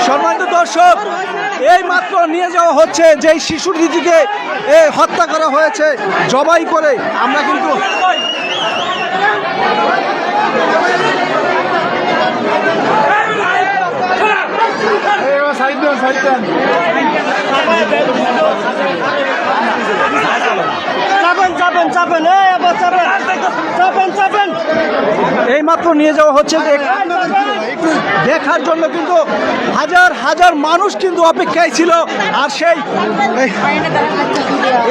সম্মানিত দর্শক, এই মাত্র নিয়ে যাওয়া হচ্ছে যেই শিশুটিকে হত্যা করা হয়েছে জবাই করে। আমরা কিন্তু এই মাত্র নিয়ে যাওয়া হচ্ছে দেখার জন্য, কিন্তু হাজার হাজার মানুষ কিন্তু অপেক্ষায় ছিল। আর সেই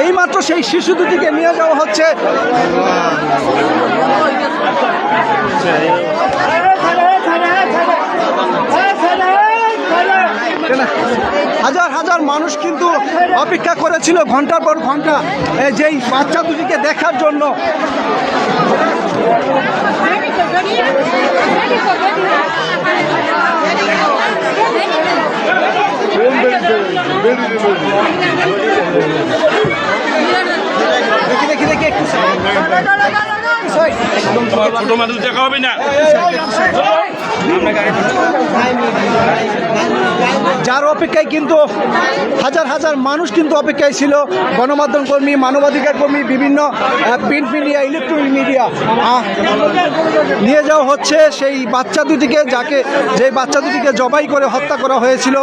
এই মাত্র সেই শিশু দুটিকে নিয়ে যাওয়া হচ্ছে। হাজার হাজার মানুষ কিন্তু অপেক্ষা করেছিল ঘন্টার পর ঘন্টা যেই বাচ্চা দুটিকে দেখার জন্য। দেখি দেখি একটু ছোট মানুষ দেখা হবে না। যার অপেক্ষায় কিন্তু হাজার হাজার মানুষ কিন্তু অপেক্ষায় ছিল। গণমাধ্যম কর্মী, মানবাধিকার কর্মী, বিভিন্ন প্রিন্ট মিডিয়া, ইলেকট্রনিক মিডিয়া। নিয়ে যাওয়া হচ্ছে সেই বাচ্চা দুটিকে, যে বাচ্চা দুটিকে জবাই করে হত্যা করা হয়েছিল।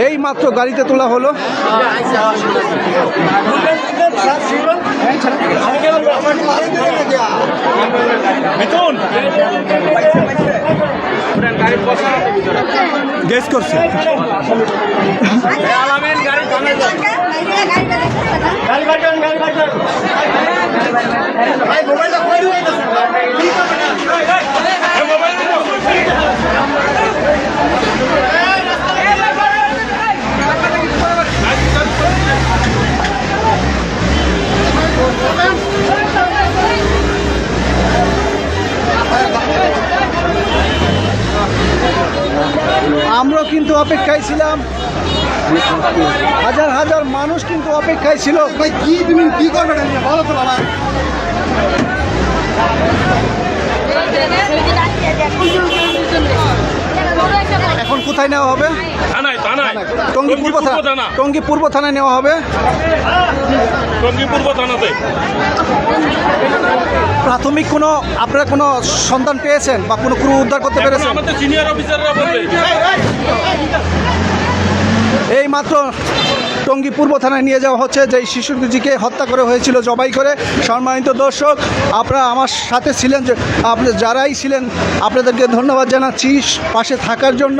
এই মাত্র গাড়িতে তোলা হলো। গেস করছে আমরা কিন্তু অপেক্ষায় ছিলাম, হাজার হাজার মানুষ কিন্তু অপেক্ষায় ছিল। ভাই কি তুমি কি করবে ভালো তো বাবা। এখন কোথায় নেওয়া হবে? টঙ্গী পূর্ব থানায় নেওয়া হবে। প্রাথমিক আপনারা কোনো সন্ধান পেয়েছেন বা কোনো ক্রু উদ্ধার করতে পেরেছেন? এই মাত্র টঙ্গী পূর্ব থানায় নিয়ে যাওয়া হচ্ছে যেই শিশু দুটিকে হত্যা করা হয়েছিল জবাই করে। সম্মানিত দর্শক, আপনারা আমার সাথে ছিলেন, যারাই ছিলেন আপনাদেরকে ধন্যবাদ জানাচ্ছি পাশে থাকার জন্য।